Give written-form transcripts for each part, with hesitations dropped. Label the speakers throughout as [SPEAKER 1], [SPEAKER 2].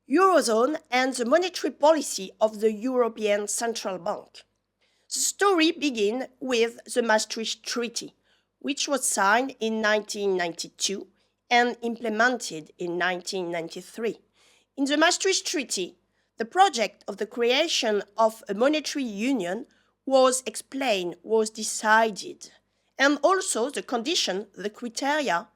[SPEAKER 1] Eurozone and the monetary policy of the European Central Bank. The story begins with the Maastricht Treaty, which was signed in 1992 and implemented in 1993. In the Maastricht Treaty, the project of the creation of a monetary union was explained, was decided, and also the condition, the criteria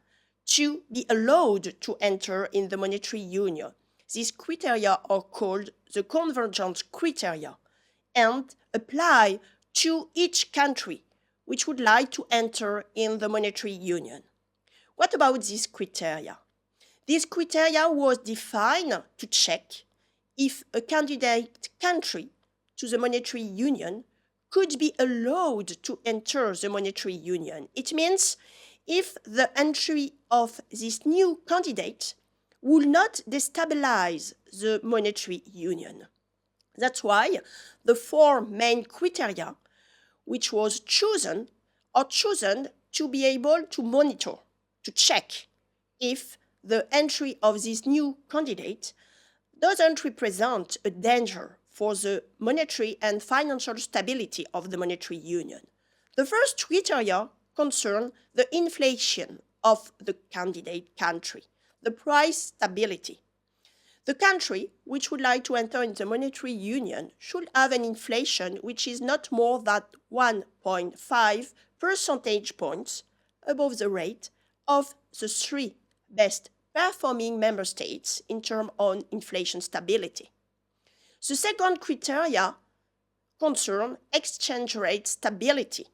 [SPEAKER 1] to be allowed to enter in the monetary union. These criteria are called the convergence criteria and apply to each country which would like to enter in the monetary union. What about these criteria? These criteria was defined to check if a candidate country to the monetary union could be allowed to enter the monetary union. It means if the entry of this new candidate will not destabilize the monetary union. That's why the four main criteria which was chosen are chosen to be able to monitor, to check if the entry of this new candidate doesn't represent a danger for the monetary and financial stability of the monetary union. The first criteria concern the inflation of the candidate country, the price stability. The country which would like to enter in the monetary union should have an inflation which is not more than 1.5 percentage points above the rate of the three best performing member states in terms of inflation stability. The second criteria concerns exchange rate stability.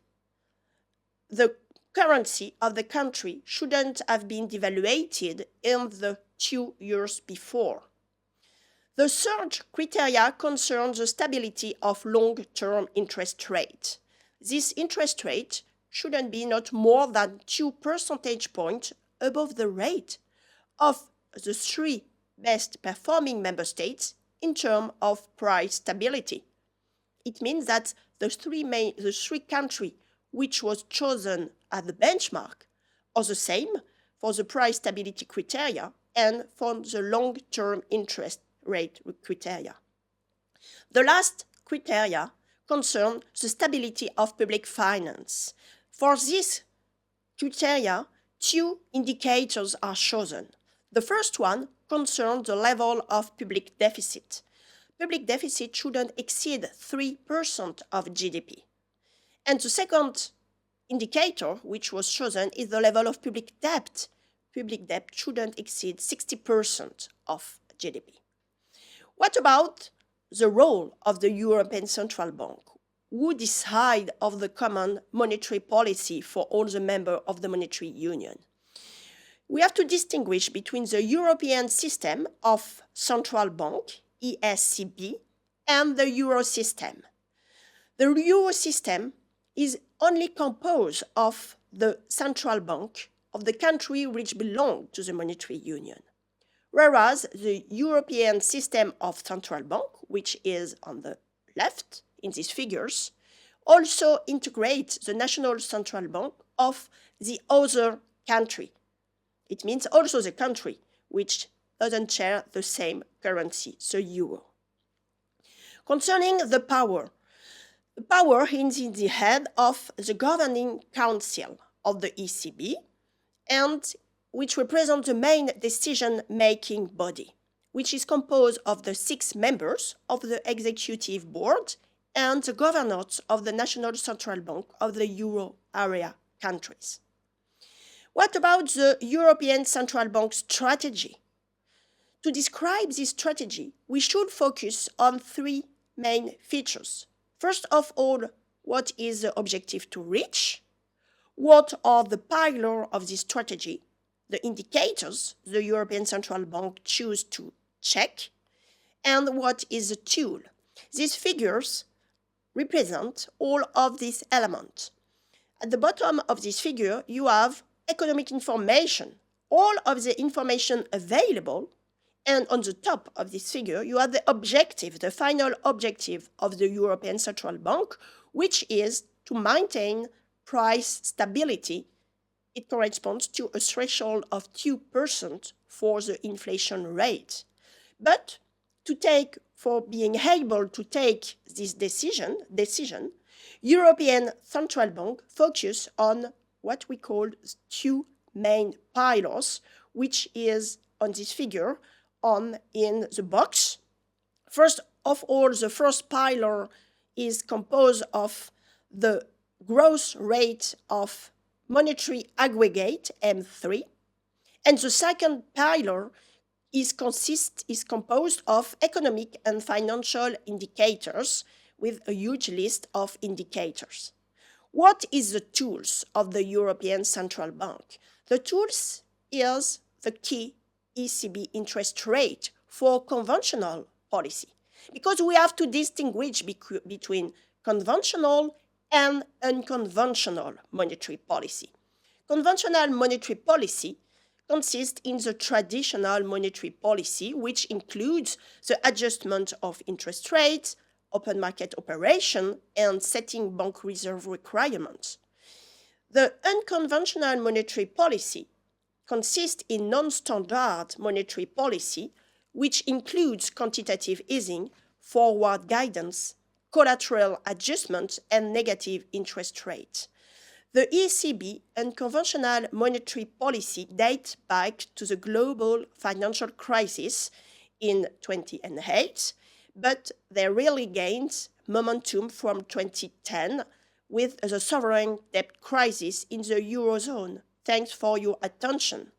[SPEAKER 1] The currency of the country shouldn't have been devaluated in the 2 years before. The third criteria concerns the stability of long-term interest rate. This interest rate shouldn't be not more than 2 percentage points above the rate of the three best performing member states in terms of price stability. It means that the three countries which was chosen as the benchmark are the same for the price stability criteria and for the long-term interest rate criteria. The last criteria concern the stability of public finance. For this criteria, two indicators are chosen. The first one concerns the level of public deficit. Public deficit shouldn't exceed 3% of GDP. And the second indicator which was chosen is the level of public debt. Public debt shouldn't exceed 60% of GDP. What about the role of the European Central Bank? Who decide of the common monetary policy for all the members of the monetary union? We have to distinguish between the European system of central bank, ECB, and the Euro system. The Euro system is only composed of the central bank of the country which belong to the monetary union. Whereas the European system of central bank, which is on the left in these figures, also integrates the national central bank of the other country. It means also the country which doesn't share the same currency, the euro. Concerning the power is in the head of the governing council of the ECB, and which represents the main decision-making body, which is composed of the 6 members of the executive board and the governors of the National Central Bank of the Euro area countries. What about the European Central Bank strategy? To describe this strategy, we should focus on 3 main features. First of all, what is the objective to reach? What are the pillars of this strategy? The indicators the European Central Bank choose to check, and what is the tool? These figures represent all of these elements. At the bottom of this figure, you have economic information, all of the information available, and on the top of this figure, you have the objective, the final objective of the European Central Bank, which is to maintain price stability. It corresponds to a threshold of 2% for the inflation rate. But For being able to take this decision, European Central Bank focus on what we call two main pillars, which is on this figure in the box. First of all, the first pillar is composed of the growth rate of monetary aggregate, M3, and the second pillar is composed of economic and financial indicators with a huge list of indicators. What is the tools of the European Central Bank? The tools is the key ECB interest rate for conventional policy, because we have to distinguish between conventional and unconventional monetary policy. Conventional monetary policy consists in the traditional monetary policy, which includes the adjustment of interest rates, open market operation, and setting bank reserve requirements. The unconventional monetary policy consists in non-standard monetary policy, which includes quantitative easing, forward guidance, collateral adjustment, and negative interest rates. The ECB unconventional monetary policy dates back to the global financial crisis in 2008, but they really gained momentum from 2010 with the sovereign debt crisis in the Eurozone. Thanks for your attention.